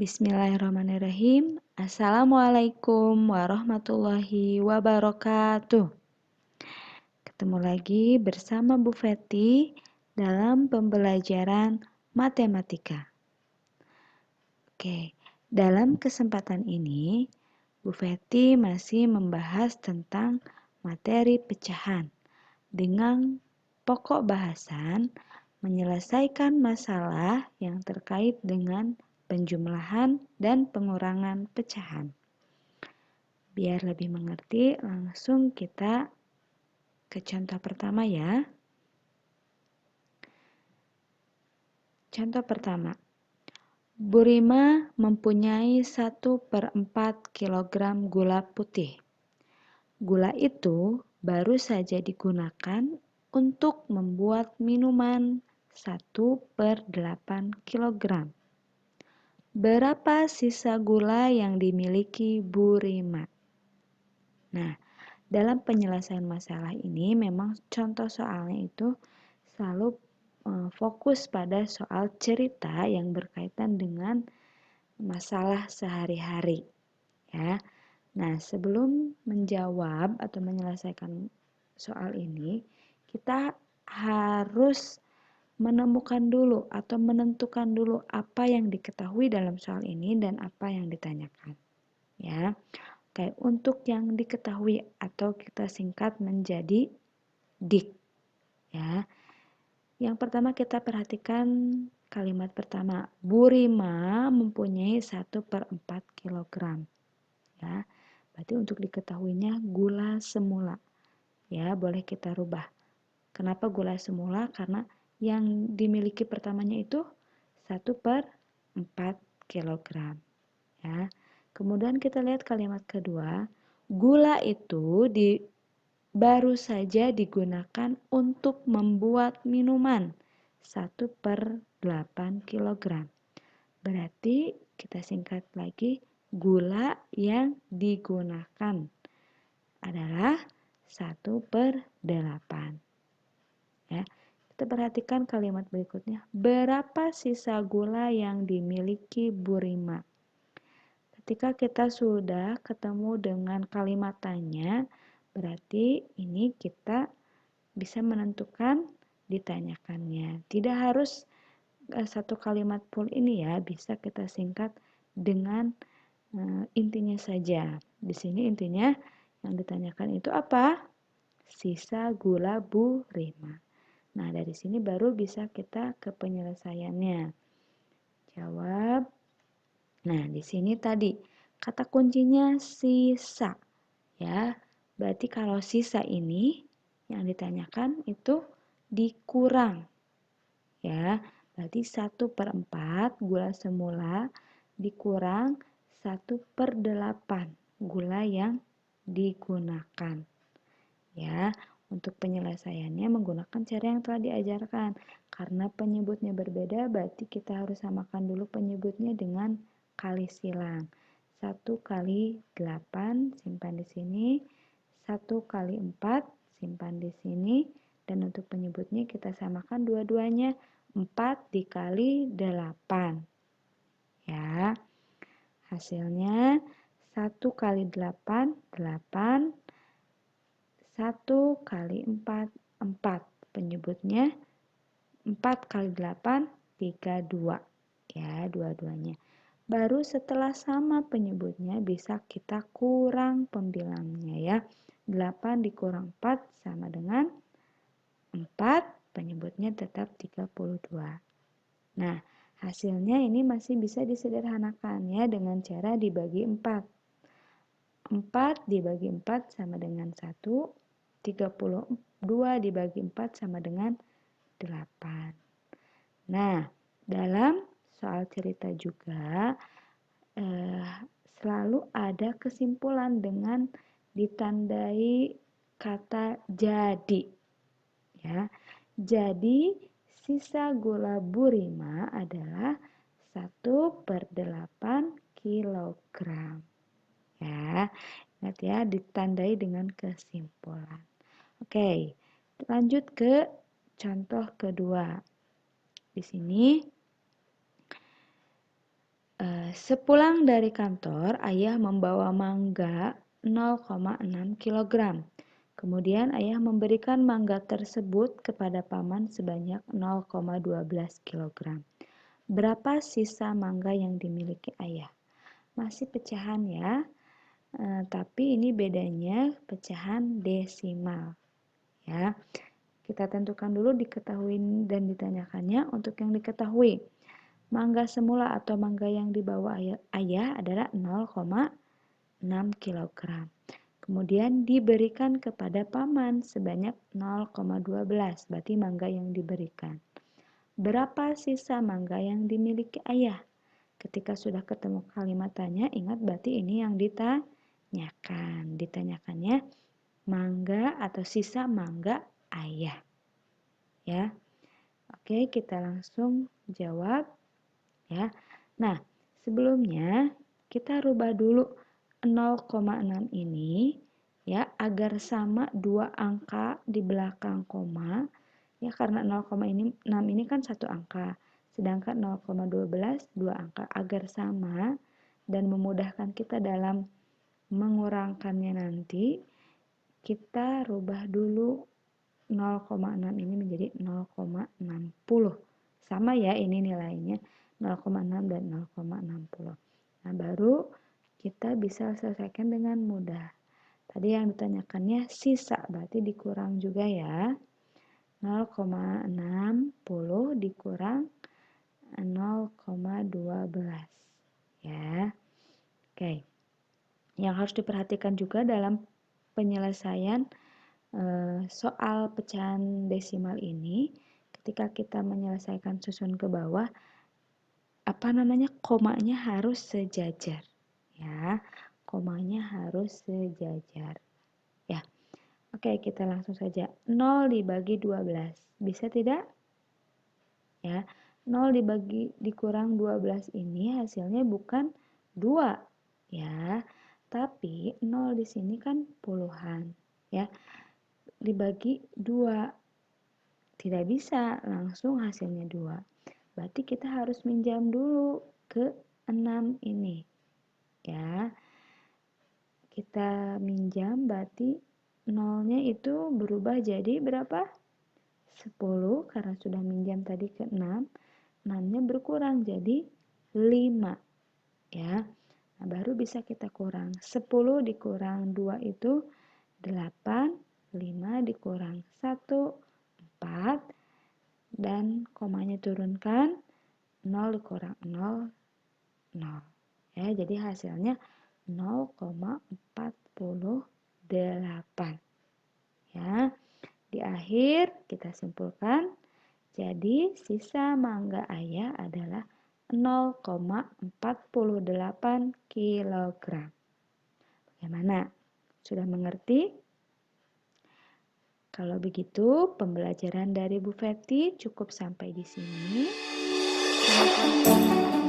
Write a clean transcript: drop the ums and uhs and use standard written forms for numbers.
Bismillahirrahmanirrahim. Assalamualaikum warahmatullahi wabarakatuh. Ketemu lagi bersama Bu Feti dalam pembelajaran matematika. Oke, dalam kesempatan ini Bu Feti masih membahas tentang materi pecahan dengan pokok bahasan menyelesaikan masalah yang terkait dengan penjumlahan dan pengurangan pecahan. Biar lebih mengerti, langsung kita ke contoh pertama ya. Contoh pertama, Bu Rima mempunyai 1/4 kg gula putih. Gula itu baru saja digunakan untuk membuat minuman 1/8 kg. Berapa sisa gula yang dimiliki Bu Rima? Nah, dalam penyelesaian masalah ini memang contoh soalnya itu selalu fokus pada soal cerita yang berkaitan dengan masalah sehari-hari, ya. Nah, sebelum menjawab atau menyelesaikan soal ini, kita harus menemukan dulu atau menentukan dulu apa yang diketahui dalam soal ini dan apa yang ditanyakan. Ya. Oke, untuk yang diketahui atau kita singkat menjadi DIK. Ya. Yang pertama kita perhatikan kalimat pertama. Bu Rima mempunyai 1/4 kg. Ya. Berarti untuk diketahuinya gula semula. Ya, boleh kita rubah. Kenapa gula semula? Karena yang dimiliki pertamanya itu 1/4 kg. Ya. Kemudian kita lihat kalimat kedua, gula itu baru saja digunakan untuk membuat minuman 1/8 kg. Berarti kita singkat lagi, gula yang digunakan adalah 1/8. Ya. Kita perhatikan kalimat berikutnya. Berapa sisa gula yang dimiliki Bu Rima? Ketika kita sudah ketemu dengan kalimat tanya, berarti ini kita bisa menentukan ditanyakannya. Tidak harus satu kalimat full ini ya, bisa kita singkat dengan intinya saja. Di sini intinya yang ditanyakan itu apa? Sisa gula Bu Rima. Nah, dari sini baru bisa kita ke penyelesaiannya. Jawab. Nah, di sini tadi kata kuncinya sisa. Ya, berarti kalau sisa ini yang ditanyakan itu dikurang. Ya, berarti 1/4 gula semula dikurang 1/8 gula yang digunakan. Ya, untuk penyelesaiannya menggunakan cara yang telah diajarkan. Karena penyebutnya berbeda, berarti kita harus samakan dulu penyebutnya dengan kali silang. 1 kali 8 simpan di sini, 1 kali 4 simpan di sini, dan untuk penyebutnya kita samakan dua-duanya 4 dikali 8. Ya, hasilnya 1 kali 8, 8. 1 kali 4, 4. Penyebutnya 4 kali 8, 32. Ya, dua-duanya. Baru setelah sama penyebutnya bisa kita kurang pembilangnya ya. 8 dikurang 4 sama dengan 4. Penyebutnya tetap 32. Nah, hasilnya ini masih bisa disederhanakan ya dengan cara dibagi 4. 4 dibagi 4 sama dengan 1. 32 dibagi 4 sama dengan 8. Nah, dalam soal cerita juga selalu ada kesimpulan dengan ditandai kata jadi. Ya. Jadi, sisa gula Bu Rima adalah 1/8 kilogram. Ya, ingat ya, ditandai dengan kesimpulan. Oke, lanjut ke contoh kedua. Di sini Sepulang dari kantor, ayah membawa mangga 0,6 kg. Kemudian ayah memberikan mangga tersebut kepada paman sebanyak 0,12 kg. Berapa sisa mangga yang dimiliki ayah? Masih pecahan ya, tapi ini bedanya pecahan desimal ya. Kita tentukan dulu diketahui dan ditanyakannya. Untuk yang diketahui, mangga semula atau mangga yang dibawa ayah adalah 0,6 kg. Kemudian diberikan kepada paman sebanyak 0,12, berarti mangga yang diberikan. Berapa sisa mangga yang dimiliki ayah? Ketika sudah ketemu kalimat tanya, ingat berarti ini yang ditanyakan. Ditanyakannya mangga atau sisa mangga ayah. Ya. Oke, kita langsung jawab ya. Nah, sebelumnya kita rubah dulu 0,6 ini ya agar sama dua angka di belakang koma ya, karena 0,6 ini kan satu angka, sedangkan 0,12 dua angka. Agar sama dan memudahkan kita dalam mengurangkannya nanti, kita rubah dulu 0,6 ini menjadi 0,60. Sama ya ini nilainya 0,6 dan 0,60. Nah, baru kita bisa selesaikan dengan mudah. Tadi yang ditanyakannya sisa, berarti dikurang juga ya. 0,60 dikurang 0,12 ya. Oke. Yang harus diperhatikan juga dalam penyelesaian soal pecahan desimal ini, ketika kita menyelesaikan susun ke bawah, komanya harus sejajar ya. Komanya harus sejajar ya. Oke, kita langsung saja. 0 dibagi 12 bisa tidak? Ya, 0 dikurang 12 ini hasilnya bukan 2 ya, tapi 0 di sini kan puluhan ya. Dibagi 2 tidak bisa langsung hasilnya 2. Berarti kita harus minjam dulu ke 6 ini ya. Kita minjam berarti 0-nya itu berubah jadi berapa? 10 karena sudah minjam tadi ke 6. 6-nya berkurang jadi 5 ya. Nah, baru bisa kita kurang. 10 dikurang 2 itu 8, 5 dikurang 1, 4, dan komanya turunkan, 0 dikurang 0, 0. Ya, jadi hasilnya 0,48. Ya. Di akhir kita simpulkan, jadi sisa mangga ayah adalah 0,48 kg. Bagaimana? Sudah mengerti? Kalau begitu, pembelajaran dari Bu Feti cukup sampai di sini. Terima kasih.